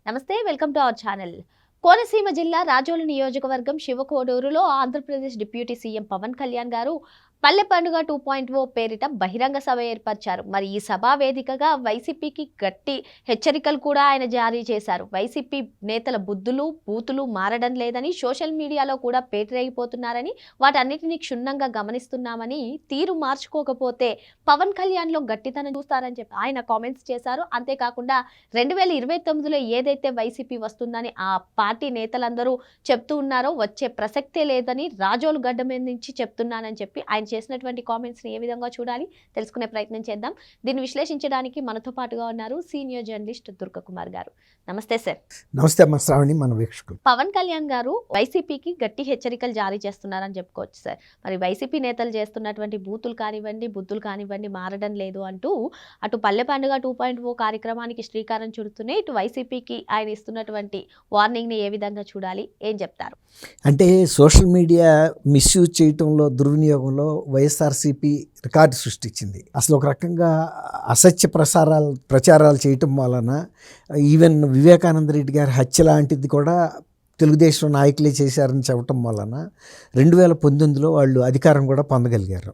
నమస్తే, welcome to our channel. Konaseema జిల్లా రాజోలు నియోజకవర్గం శివకోడూరులో ఆంధ్రప్రదేశ్ డిప్యూటీ సీఎం పవన్ కళ్యాణ్ గారు పల్లె పండుగ 2.0 పేరిట బహిరంగ సభ ఏర్పరిచారు. మరి ఈ సభా వేదికగా వైసీపీకి గట్టి హెచ్చరికలు కూడా ఆయన జారీ చేశారు. వైసీపీ నేతల బుద్ధులు బూతులు మారడం లేదని, సోషల్ మీడియాలో కూడా పేటరేగిపోతున్నారని, వాటన్నిటిని క్షుణ్ణంగా గమనిస్తున్నామని, తీరు మార్చుకోకపోతే పవన్ కళ్యాణ్లో గట్టితనం చూస్తారని చెప్పి ఆయన కామెంట్స్ చేశారు. అంతేకాకుండా 2029లో ఏదైతే వైసీపీ వస్తుందని ఆ పార్టీ నేతలందరూ చెప్తూ ఉన్నారో వచ్చే ప్రసక్తే లేదని రాజోలు గడ్డ మీద నుంచి చెప్తున్నానని చెప్పి ఆయన చేసినటువంటి కామెంట్స్ని ఏ విధంగా చూడాలి తెలుసుకునే ప్రయత్నం చేద్దాం. దీన్ని విశ్లేషించడానికి మనతో పాటుగా ఉన్నారు సీనియర్ జర్నలిస్ట్ దుర్గకుమార్ గారు. నమస్తే సార్. నమస్తే అమ్మ శ్రావణి, మన వీక్షకులు. పవన్ కళ్యాణ్ గారు వైసీపీకి గట్టి హెచ్చరికలు జారీ చేస్తున్నారని చెప్పుకోవచ్చు సార్. మరి వైసీపీ నేతలు చేస్తున్నటువంటి బూతులు కానివ్వండి, బుద్ధులు కానివ్వండి మారడం లేదు అంటూ అటు పల్లె పండుగ 2.0 కార్యక్రమానికి శ్రీకారం చుడుతూనే ఇటు వైసీపీకి ఆయన ఇస్తున్నటువంటి వార్నింగ్ని ఏ విధంగా చూడాలి, ఏం చెప్తారు? అంటే సోషల్ మీడియా మిస్యూజ్ చేయటంలో, దుర్వినియోగంలో వైఎస్ఆర్సీపీ రికార్డు సృష్టించింది. అసలు ఒక రకంగా అసత్య ప్రచారాలు చేయటం వలన ఈవెన్ వివేకానంద రెడ్డి గారి హత్య లాంటిది కూడా తెలుగుదేశం నాయకులే చేశారని చెప్పటం వలన 2019లో వాళ్ళు అధికారం కూడా పొందగలిగారు.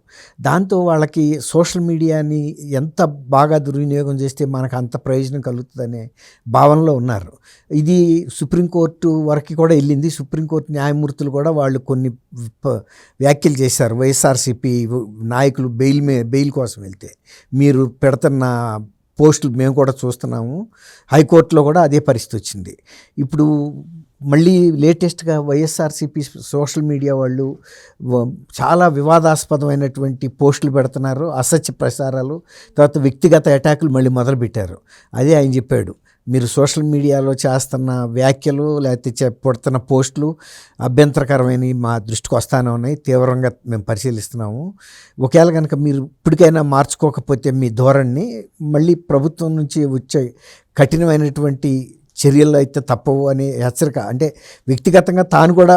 దాంతో వాళ్ళకి సోషల్ మీడియాని ఎంత బాగా దుర్వినియోగం చేస్తే మనకు అంత ప్రయోజనం కలుగుతుందనే భావనలో ఉన్నారు. ఇది సుప్రీంకోర్టు వరకు కూడా వెళ్ళింది. సుప్రీంకోర్టు న్యాయమూర్తులు కూడా వాళ్ళు కొన్ని వ్యాఖ్యలు చేశారు. వైఎస్ఆర్సీపీ నాయకులు బెయిల్ కోసం వెళ్తే మీరు పెడుతున్న పోస్టులు మేము కూడా చూస్తున్నాము. హైకోర్టులో కూడా అదే పరిస్థితి వచ్చింది. ఇప్పుడు మళ్ళీ లేటెస్ట్గా వైఎస్ఆర్సీపీ సోషల్ మీడియా వాళ్ళు చాలా వివాదాస్పదమైనటువంటి పోస్టులు పెడుతున్నారు, అసత్య ప్రసారాలు, తర్వాత వ్యక్తిగత అటాకులు మళ్ళీ మొదలుపెట్టారు. అదే ఆయన చెప్పాడు, మీరు సోషల్ మీడియాలో చేస్తున్న వ్యాఖ్యలు లేకపోతే పెడుతున్న పోస్టులు అభ్యంతరకరమైనవి మా దృష్టికి వస్తానే ఉన్నాయి, తీవ్రంగా మేము పరిశీలిస్తున్నాము. ఒకవేళ కనుక మీరు ఇప్పటికైనా మార్చుకోకపోతే మీ ధోరణిని మళ్ళీ ప్రభుత్వం నుంచి వచ్చే కఠినమైనటువంటి చర్యలు అయితే తప్పవు అనే హెచ్చరిక. అంటే వ్యక్తిగతంగా తాను కూడా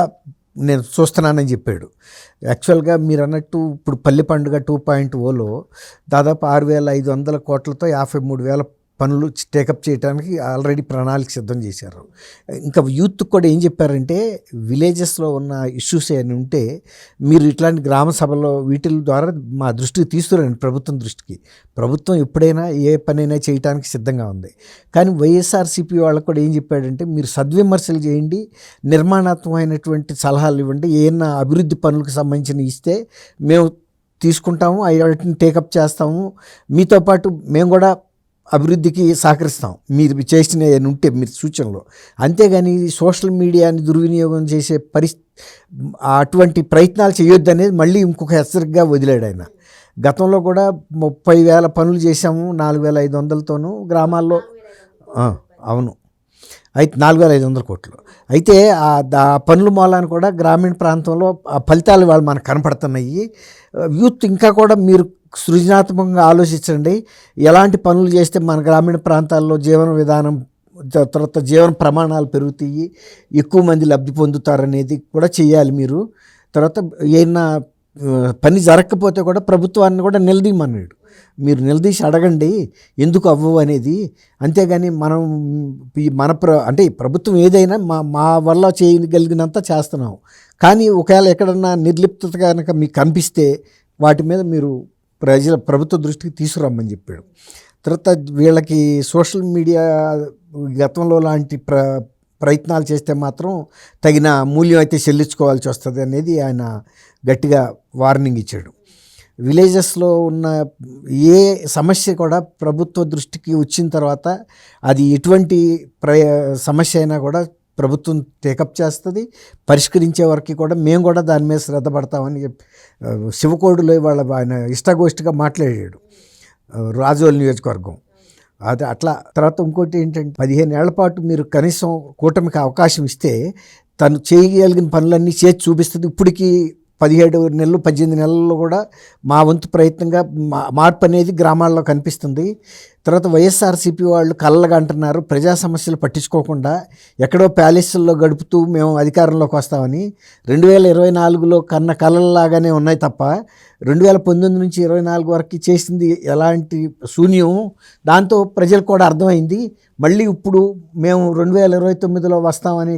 నేను చూస్తున్నానని చెప్పాడు. యాక్చువల్గా మీరు అన్నట్టు ఇప్పుడు పల్లె పండుగ 2.0లో దాదాపు 6,500 కోట్లతో 53,000 పనులు టేకప్ చేయడానికి ఆల్రెడీ ప్రణాళిక సిద్ధం చేశారు. ఇంకా యూత్ కూడా ఏం చెప్పారంటే, విలేజెస్లో ఉన్న ఇష్యూస్ ఏమైనా ఉంటే మీరు ఇట్లాంటి గ్రామ సభలో వీటి ద్వారా మా దృష్టికి తీసుకురండి, ప్రభుత్వం దృష్టికి. ప్రభుత్వం ఎప్పుడైనా ఏ పనైనా చేయడానికి సిద్ధంగా ఉంది. కానీ వైఎస్ఆర్సీపీ వాళ్ళకు కూడా ఏం చెప్పాడంటే, మీరు సద్విమర్శలు చేయండి, నిర్మాణాత్మకమైనటువంటి సలహాలు ఇవ్వండి, ఏమైనా అభివృద్ధి పనులకు సంబంధించిన ఇస్తే మేము తీసుకుంటాము, వాటిని టేకప్ చేస్తాము, మీతో పాటు మేము కూడా అభివృద్ధికి సహకరిస్తాం మీరు చేసిన ఉంటే మీరు సూచనలు. అంతేగాని సోషల్ మీడియాని దుర్వినియోగం చేసే అటువంటి ప్రయత్నాలు చేయొద్దు అనేది మళ్ళీ ఇంకొక హెచ్చరికగా వదిలాడు ఆయన. గతంలో కూడా 30,000 పనులు చేశాము 4,500తోనూ గ్రామాల్లో. అవును, అయితే 4,500 కోట్లు. అయితే ఆ పనుల మూలాన్ని కూడా గ్రామీణ ప్రాంతంలో ఆ ఫలితాలు వాళ్ళు మనకు కనపడుతున్నాయి. యూత్ ఇంకా కూడా మీరు సృజనాత్మకంగా ఆలోచించండి, ఎలాంటి పనులు చేస్తే మన గ్రామీణ ప్రాంతాల్లో జీవన విధానం, తర్వాత జీవన ప్రమాణాలు పెరుగుతాయి, ఎక్కువ మంది లబ్ధి పొందుతారనేది కూడా చేయాలి మీరు. తర్వాత ఏమైనా పని జరగకపోతే కూడా ప్రభుత్వాన్ని కూడా నిలదీయమన్నాడు. మీరు నిలదీసి అడగండి ఎందుకు అవ్వవు అనేది. అంతేగాని అంటే ప్రభుత్వం ఏదైనా మా వల్ల చేయగలిగినంత చేస్తున్నాం, కానీ ఒకవేళ ఎక్కడన్నా నిర్లిప్తత కనుక మీకు కనిపిస్తే వాటి మీద మీరు ప్రభుత్వ దృష్టికి తీసుకురమ్మని చెప్పాడు. తర్వాత వీళ్ళకి సోషల్ మీడియా గతంలో లాంటి ప్రయత్నాలు చేస్తే మాత్రం తగిన మూల్యం అయితే చెల్లించుకోవాల్సి వస్తుంది అనేది ఆయన గట్టిగా వార్నింగ్ ఇచ్చాడు. విలేజెస్లో ఉన్న ఏ సమస్య కూడా ప్రభుత్వ దృష్టికి వచ్చిన తర్వాత అది ఎటువంటి సమస్య అయినా కూడా ప్రభుత్వం టేకప్ చేస్తుంది, పరిష్కరించే వరకు కూడా మేము కూడా దాని మీద శ్రద్ధ పడతామని శివకోడులో ఆయన ఇష్టాగోష్ఠిగా మాట్లాడాడు రాజోలు నియోజకవర్గం. అది అట్లా. తర్వాత ఇంకోటి ఏంటంటే, 15 ఏళ్ల పాటు మీరు కనీసం కూటమికి అవకాశం ఇస్తే తను చేయగలిగిన పనులన్నీ చేసి చూపిస్తుంది. ఇప్పటికీ 17 నెలలు 18 నెలల్లో కూడా మా వంతు ప్రయత్నంగా మార్పు అనేది గ్రామాల్లో కనిపిస్తుంది. తర్వాత వైఎస్ఆర్సీపీ వాళ్ళు కళ్ళగా అంటున్నారు ప్రజా సమస్యలు పట్టించుకోకుండా ఎక్కడో ప్యాలెస్ల్లో గడుపుతూ మేము అధికారంలోకి వస్తామని. 2024లో కన్న కళ్ళలాగానే ఉన్నాయి తప్ప 2019 నుంచి 24 వరకు చేసింది ఎలాంటి శూన్యం. దాంతో ప్రజలకు కూడా అర్థమైంది. మళ్ళీ ఇప్పుడు మేము 2029లో వస్తామని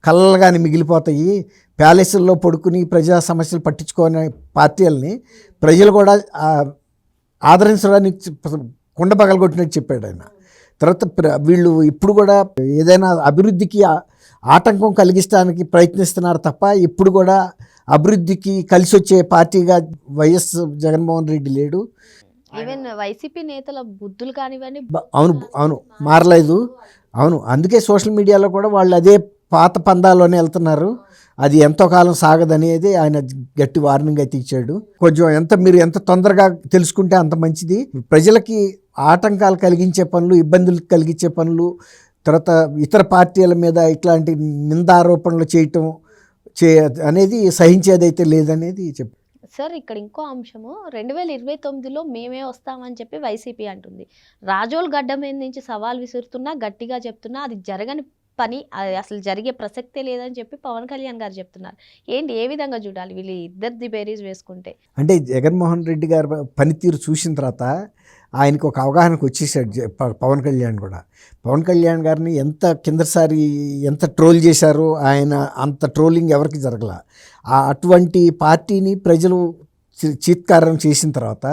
కళ్ళగానే మిగిలిపోతాయి. ప్యాలెస్ల్లో పడుకుని ప్రజా సమస్యలు పట్టించుకోని పార్టీలని ప్రజలు కూడా ఆదరించడానికి కుండ పగలగొట్టినట్టు చెప్పాడు ఆయన. తర్వాత వీళ్ళు ఇప్పుడు కూడా ఏదైనా అభివృద్ధికి ఆటంకం కలిగించడానికి ప్రయత్నిస్తున్నారు తప్ప ఇప్పుడు కూడా అభివృద్ధికి కలిసి వచ్చే పార్టీగా వైఎస్ జగన్మోహన్ రెడ్డి లేడు. ఈవెన్ వైసీపీ నేతల బుద్ధులు కానివ్వండి అవును మారలేదు. అవును, అందుకే సోషల్ మీడియాలో కూడా వాళ్ళు అదే పాత పందాల్లోనే వెళ్తున్నారు. అది ఎంతో కాలం సాగదనేది ఆయన గట్టి వార్నింగ్ అయితే ఇచ్చాడు. కొంచెం మీరు ఎంత తొందరగా తెలుసుకుంటే అంత మంచిది. ప్రజలకి ఆటంకాలు కలిగించే పనులు, ఇబ్బందులు కలిగించే పనులు, తర్వాత ఇతర పార్టీల మీద ఇట్లాంటి నిందారోపణలు చేయటం అనేది సహించేదైతే లేదనేది చెప్పు. సార్ ఇక్కడ ఇంకో అంశము 2029లో మేమే వస్తామని చెప్పి వైసీపీ అంటుంది. రాజోల్ గడ్డ మీద నుంచి సవాల్ విసురుతున్నా, గట్టిగా చెప్తున్నా అది జరగని పని, అది అసలు జరిగే ప్రసక్తే లేదని చెప్పి పవన్ కళ్యాణ్ గారు చెప్తున్నారు. ఏంటి, ఏ విధంగా చూడాలి వీళ్ళు ఇద్దరిది బేరీజ్ వేసుకుంటే? అంటే జగన్మోహన్ రెడ్డి గారు పనితీరు చూసిన తర్వాత ఆయనకు ఒక అవగాహనకు వచ్చేసాడు పవన్ కళ్యాణ్ కూడా. పవన్ కళ్యాణ్ గారిని కిందసారి ఎంత ట్రోల్ చేశారో ఆయన అంత ట్రోలింగ్ ఎవరికి జరగల. అటువంటి పార్టీని ప్రజలు చీత్కారం చేసిన తర్వాత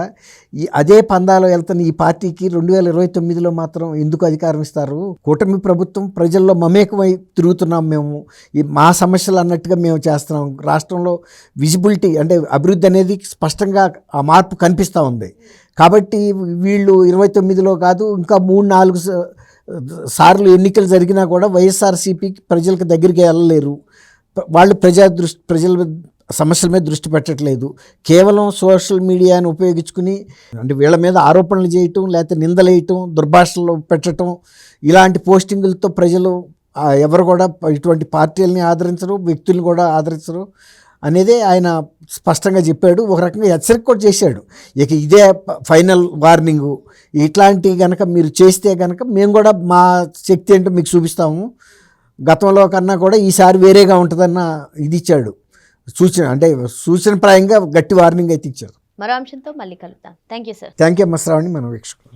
అదే పందాలో వెళ్తున్న ఈ పార్టీకి 2029లో మాత్రం ఎందుకు అధికారం ఇస్తారు? కూటమి ప్రభుత్వం ప్రజల్లో మమేకమై తిరుగుతున్నాం మేము, మా సమస్యలు అన్నట్టుగా మేము చేస్తున్నాం. రాష్ట్రంలో విజిబిలిటీ అంటే అభివృద్ధి అనేది స్పష్టంగా ఆ మార్పు కనిపిస్తూ ఉంది. కాబట్టి వీళ్ళు 29లో కాదు ఇంకా 3-4 సార్లు ఎన్నికలు జరిగినా కూడా వైఎస్ఆర్సీపీకి ప్రజలకు దగ్గరికి వెళ్ళలేరు. వాళ్ళు ప్రజల సమస్యల మీద దృష్టి పెట్టట్లేదు. కేవలం సోషల్ మీడియాను ఉపయోగించుకుని అంటే వీళ్ళ మీద ఆరోపణలు చేయటం, లేకపోతే నిందలేయటం, దుర్భాషలు పెట్టడం, ఇలాంటి పోస్టింగులతో ప్రజలు ఎవరు కూడా ఇటువంటి పార్టీలని ఆదరించరు, వ్యక్తులను కూడా ఆదరించరు అనేదే ఆయన స్పష్టంగా చెప్పాడు. ఒక రకంగా హెచ్చరిక కూడా చేశాడు. ఇక ఇదే ఫైనల్ వార్నింగు, ఇట్లాంటివి కనుక మీరు చేస్తే కనుక మేము కూడా మా శక్తి ఏంటో మీకు చూపిస్తాము, గతంలో కన్నా కూడా ఈసారి వేరేగా ఉంటుందన్న ఇది ఇచ్చాడు సూచనప్రాయంగా గట్టి వార్నింగ్ అయితే ఇచ్చారు. మరో అంశంతో మళ్ళీ కలుద్దాం. Thank you sir. Thank you అమ్మ శ్రావణి, మన వీక్షకులు.